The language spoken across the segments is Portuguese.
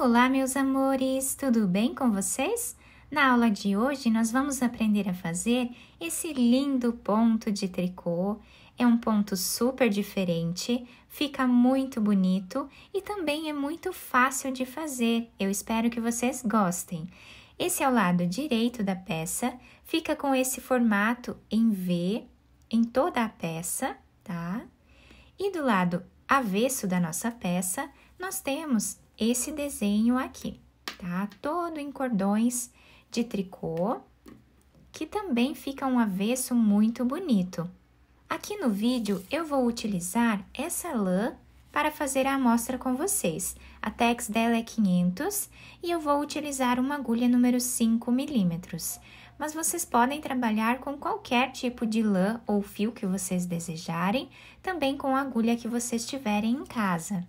Olá, meus amores! Tudo bem com vocês? Na aula de hoje, nós vamos aprender a fazer esse lindo ponto de tricô. É um ponto super diferente, fica muito bonito e também é muito fácil de fazer. Eu espero que vocês gostem. Esse é o lado direito da peça, fica com esse formato em V em toda a peça, tá? E do lado avesso da nossa peça, nós temos esse desenho aqui, tá? Todo em cordões de tricô, que também fica um avesso muito bonito. Aqui no vídeo, eu vou utilizar essa lã para fazer a amostra com vocês. A tex dela é 500 e eu vou utilizar uma agulha número 5 milímetros. Mas vocês podem trabalhar com qualquer tipo de lã ou fio que vocês desejarem, também com a agulha que vocês tiverem em casa.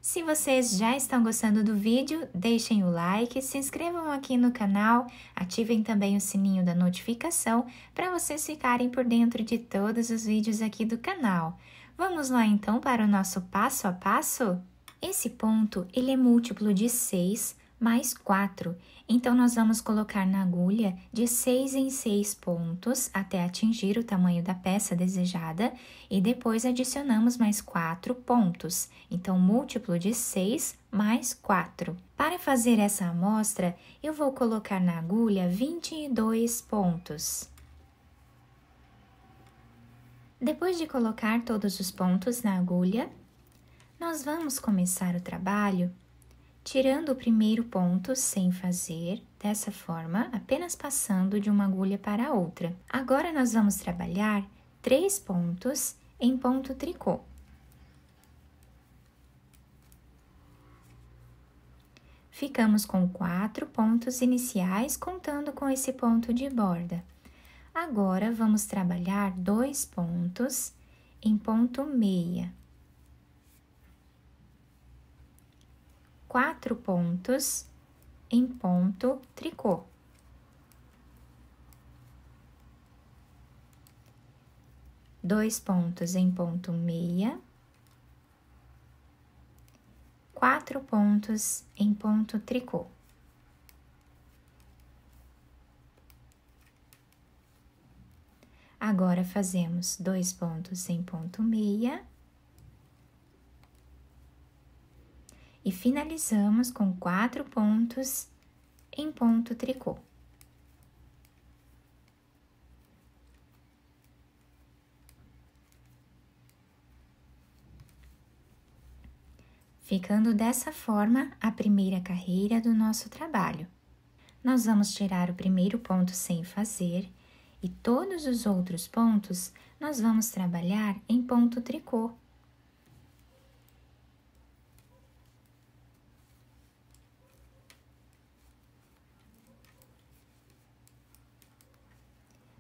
Se vocês já estão gostando do vídeo, deixem o like, se inscrevam aqui no canal, ativem também o sininho da notificação para vocês ficarem por dentro de todos os vídeos aqui do canal. Vamos lá então para o nosso passo a passo? Esse ponto, ele é múltiplo de 6 mais 4, então nós vamos colocar na agulha de 6 em 6 pontos até atingir o tamanho da peça desejada e depois adicionamos mais 4 pontos, então múltiplo de 6 mais 4. Para fazer essa amostra, eu vou colocar na agulha 22 pontos. Depois de colocar todos os pontos na agulha, nós vamos começar o trabalho tirando o primeiro ponto sem fazer, dessa forma, apenas passando de uma agulha para a outra. Agora, nós vamos trabalhar 3 pontos em ponto tricô. Ficamos com 4 pontos iniciais, contando com esse ponto de borda. Agora, vamos trabalhar 2 pontos em ponto meia. 4 pontos em ponto tricô. Dois pontos em ponto meia. 4 pontos em ponto tricô. Agora, fazemos 2 pontos em ponto meia. E finalizamos com 4 pontos em ponto tricô. Ficando dessa forma a primeira carreira do nosso trabalho. Nós vamos tirar o primeiro ponto sem fazer e todos os outros pontos nós vamos trabalhar em ponto tricô.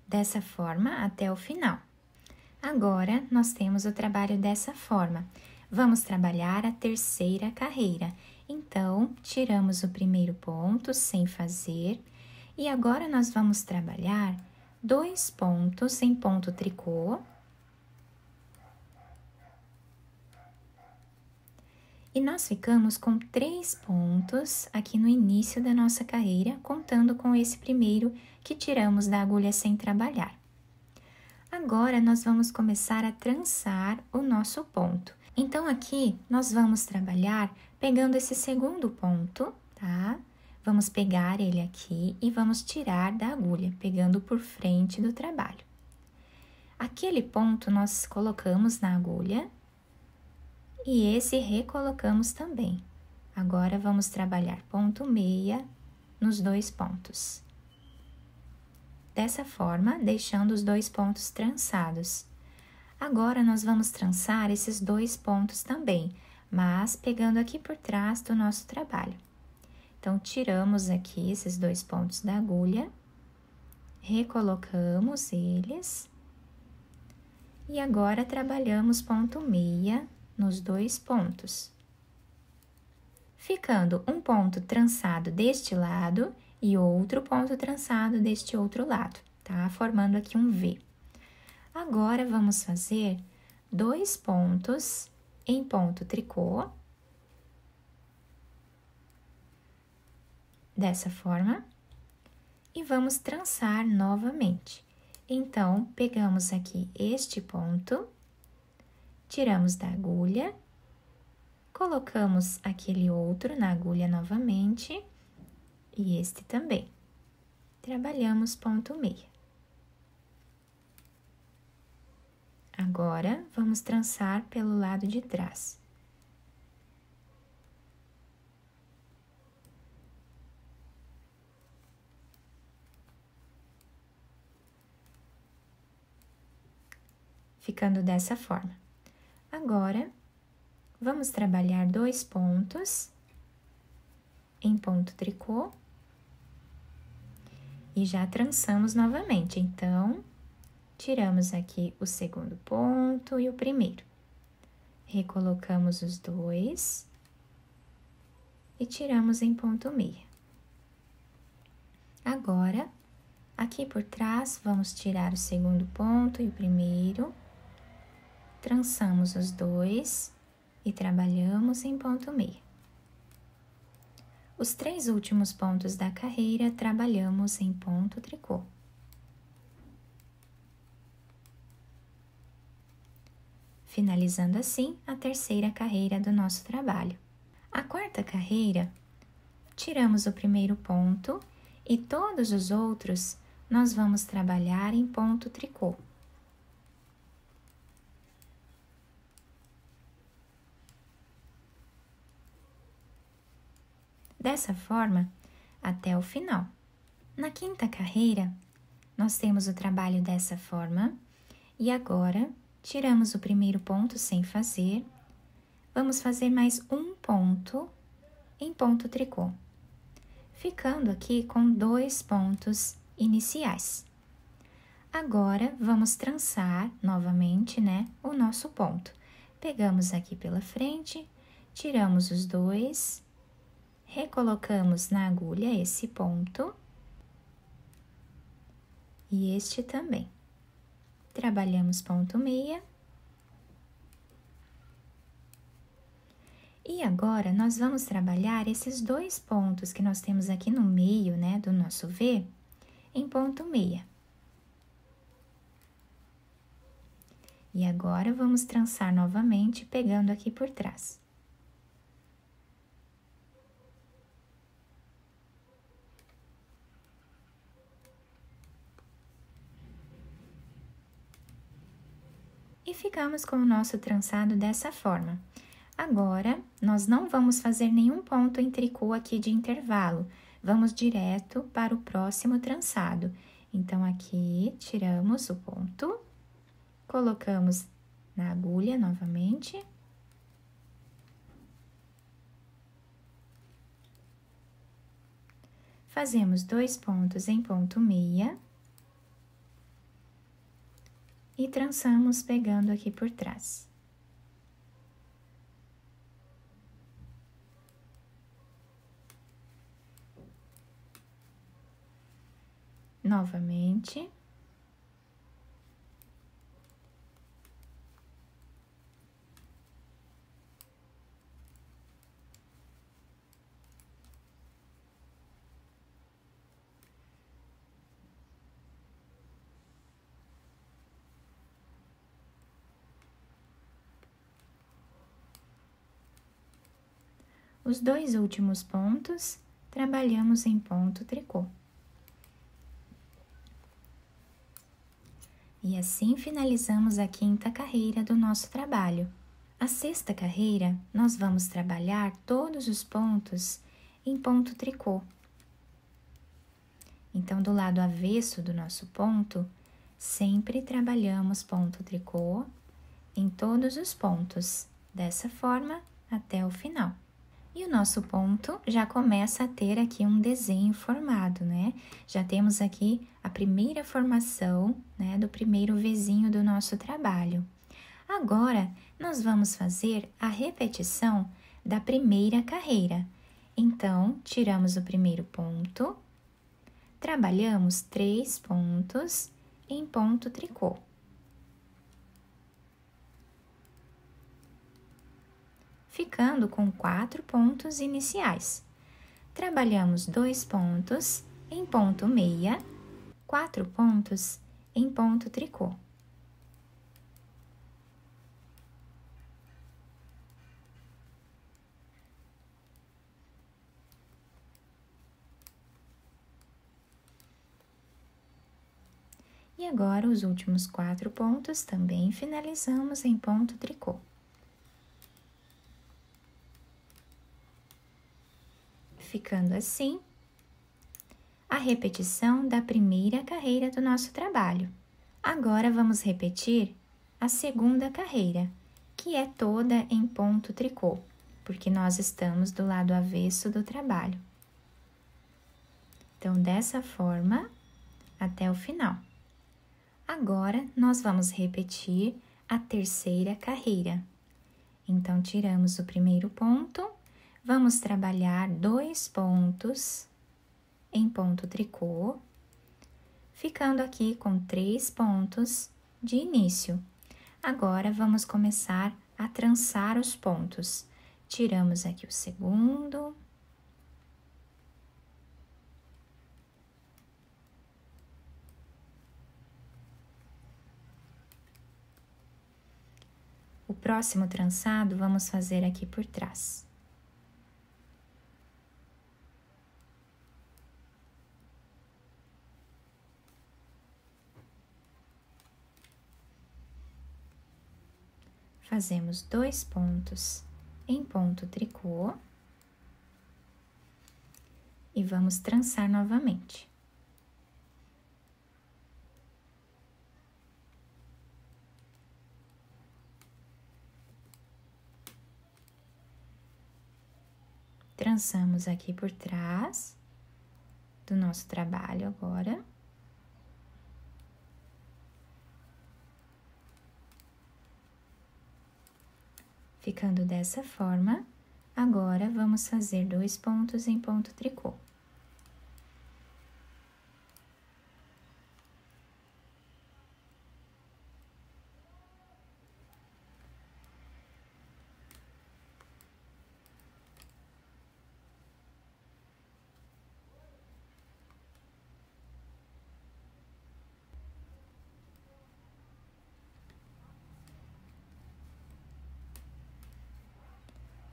Dessa forma até o final. Agora, nós temos o trabalho dessa forma. Vamos trabalhar a terceira carreira. Então, tiramos o primeiro ponto sem fazer e agora nós vamos trabalhar 2 pontos em ponto tricô. E nós ficamos com 3 pontos aqui no início da nossa carreira, contando com esse primeiro que tiramos da agulha sem trabalhar. Agora, nós vamos começar a trançar o nosso ponto. Então, aqui, nós vamos trabalhar pegando esse segundo ponto, tá? Vamos pegar ele aqui e vamos tirar da agulha, pegando por frente do trabalho. Aquele ponto nós colocamos na agulha e esse recolocamos também. Agora, vamos trabalhar ponto meia nos 2 pontos. Dessa forma, deixando os 2 pontos trançados. Agora, nós vamos trançar esses 2 pontos também, mas pegando aqui por trás do nosso trabalho. Então, tiramos aqui esses 2 pontos da agulha, recolocamos eles. E agora, trabalhamos ponto meia nos 2 pontos. Ficando um ponto trançado deste lado e outro ponto trançado deste outro lado, tá? Formando aqui um V. Agora, vamos fazer 2 pontos em ponto tricô dessa forma, e vamos trançar novamente. Então, pegamos aqui este ponto, tiramos da agulha, colocamos aquele outro na agulha novamente, e este também. Trabalhamos ponto meia. Agora, vamos trançar pelo lado de trás. Ficando dessa forma. Agora, vamos trabalhar 2 pontos em ponto tricô e já trançamos novamente. Então, tiramos aqui o segundo ponto e o primeiro. Recolocamos os dois e tiramos em ponto meia. Agora, aqui por trás, vamos tirar o segundo ponto e o primeiro. Trançamos os dois e trabalhamos em ponto meia. Os 3 últimos pontos da carreira, trabalhamos em ponto tricô. Finalizando assim a terceira carreira do nosso trabalho. A quarta carreira, tiramos o primeiro ponto e todos os outros nós vamos trabalhar em ponto tricô. Dessa forma, até o final. Na quinta carreira, nós temos o trabalho dessa forma, e agora, tiramos o primeiro ponto sem fazer, vamos fazer mais um ponto em ponto tricô, ficando aqui com 2 pontos iniciais. Agora, vamos trançar novamente, né, o nosso ponto. Pegamos aqui pela frente, tiramos os 2, recolocamos na agulha esse ponto e este também. Trabalhamos ponto meia. E agora, nós vamos trabalhar esses 2 pontos que nós temos aqui no meio, né, do nosso V, em ponto meia. E agora, vamos trançar novamente, pegando aqui por trás. E ficamos com o nosso trançado dessa forma. Agora, nós não vamos fazer nenhum ponto em tricô aqui de intervalo, vamos direto para o próximo trançado. Então, aqui, tiramos o ponto, colocamos na agulha novamente. Fazemos 2 pontos em ponto meia. E trançamos pegando aqui por trás. Novamente. Os 2 últimos pontos, trabalhamos em ponto tricô. E assim finalizamos a quinta carreira do nosso trabalho. A sexta carreira, nós vamos trabalhar todos os pontos em ponto tricô. Então, do lado avesso do nosso ponto, sempre trabalhamos ponto tricô em todos os pontos, dessa forma até o final. E o nosso ponto já começa a ter aqui um desenho formado, né? Já temos aqui a primeira formação, né, do primeiro Vzinho do nosso trabalho. Agora, nós vamos fazer a repetição da primeira carreira. Então, tiramos o primeiro ponto, trabalhamos 3 pontos em ponto tricô. Ficando com 4 pontos iniciais. Trabalhamos 2 pontos em ponto meia, 4 pontos em ponto tricô. E agora, os últimos 4 pontos também finalizamos em ponto tricô. Ficando assim a repetição da primeira carreira do nosso trabalho. Agora, vamos repetir a segunda carreira, que é toda em ponto tricô, porque nós estamos do lado avesso do trabalho. Então, dessa forma, até o final. Agora, nós vamos repetir a terceira carreira. Então, tiramos o primeiro ponto, vamos trabalhar 2 pontos em ponto tricô, ficando aqui com 3 pontos de início. Agora, vamos começar a trançar os pontos. Tiramos aqui o segundo. O próximo trançado, vamos fazer aqui por trás. Fazemos 2 pontos em ponto tricô e vamos trançar novamente. Trançamos aqui por trás do nosso trabalho agora. Ficando dessa forma, agora vamos fazer 2 pontos em ponto tricô.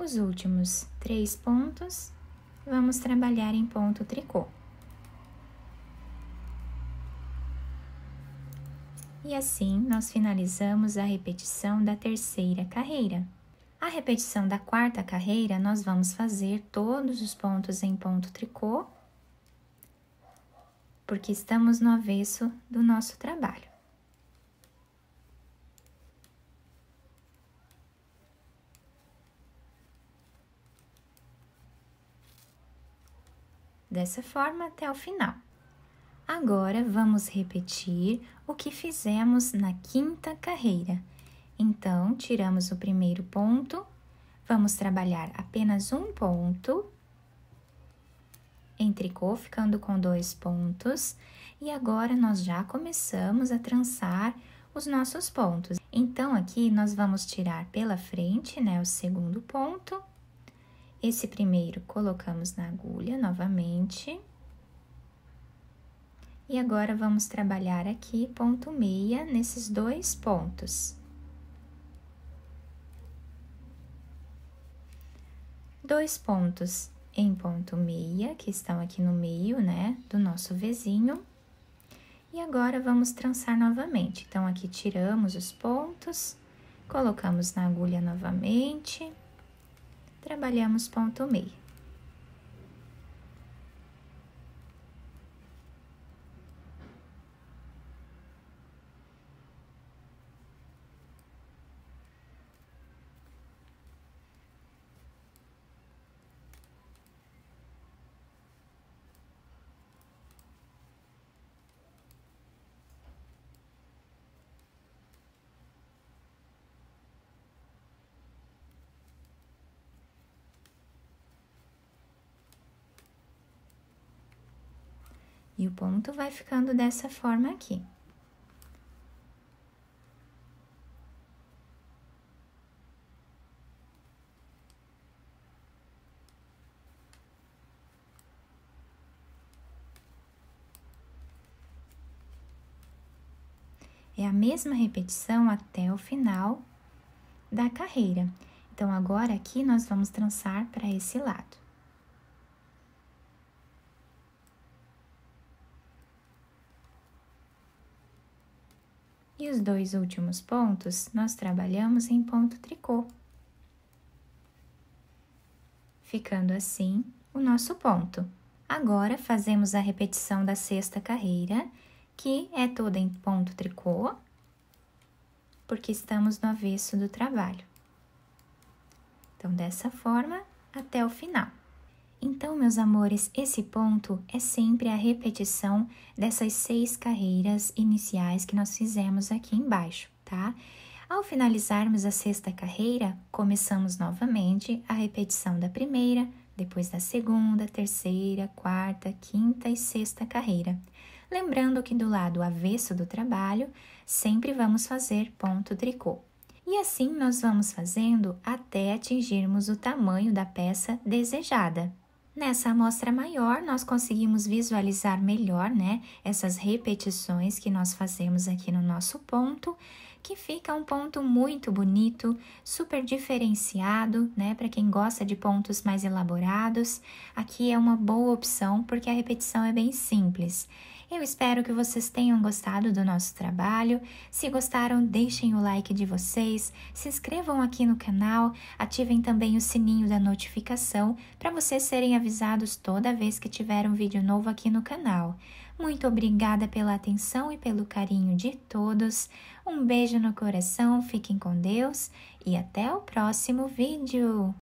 Os últimos 3 pontos, vamos trabalhar em ponto tricô. E assim, nós finalizamos a repetição da terceira carreira. A repetição da quarta carreira, nós vamos fazer todos os pontos em ponto tricô, porque estamos no avesso do nosso trabalho. Dessa forma até o final. Agora, vamos repetir o que fizemos na quinta carreira. Então, tiramos o primeiro ponto, vamos trabalhar apenas um ponto em tricô, ficando com 2 pontos. E agora, nós já começamos a trançar os nossos pontos. Então, aqui, nós vamos tirar pela frente, né, o segundo ponto. Esse primeiro colocamos na agulha novamente. E agora, vamos trabalhar aqui ponto meia nesses 2 pontos. 2 pontos em ponto meia, que estão aqui no meio, né, do nosso vizinho. E agora, vamos trançar novamente. Então, aqui tiramos os pontos, colocamos na agulha novamente. Trabalhamos ponto meio. E o ponto vai ficando dessa forma aqui. É a mesma repetição até o final da carreira. Então, agora aqui nós vamos trançar para esse lado. E os 2 últimos pontos, nós trabalhamos em ponto tricô. Ficando assim o nosso ponto. Agora, fazemos a repetição da 6ª carreira, que é toda em ponto tricô, porque estamos no avesso do trabalho. Então, dessa forma, até o final. Então, meus amores, esse ponto é sempre a repetição dessas 6 carreiras iniciais que nós fizemos aqui embaixo, tá? Ao finalizarmos a 6ª carreira, começamos novamente a repetição da primeira, depois da 2ª, 3ª, 4ª, 5ª e 6ª carreira. Lembrando que do lado avesso do trabalho, sempre vamos fazer ponto tricô. E assim nós vamos fazendo até atingirmos o tamanho da peça desejada. Nessa amostra maior, nós conseguimos visualizar melhor, né, essas repetições que nós fazemos aqui no nosso ponto, que fica um ponto muito bonito, super diferenciado, né, para quem gosta de pontos mais elaborados. Aqui é uma boa opção, porque a repetição é bem simples. Eu espero que vocês tenham gostado do nosso trabalho. Se gostaram, deixem o like de vocês, se inscrevam aqui no canal, ativem também o sininho da notificação para vocês serem avisados toda vez que tiver um vídeo novo aqui no canal. Muito obrigada pela atenção e pelo carinho de todos. Um beijo no coração, fiquem com Deus e até o próximo vídeo!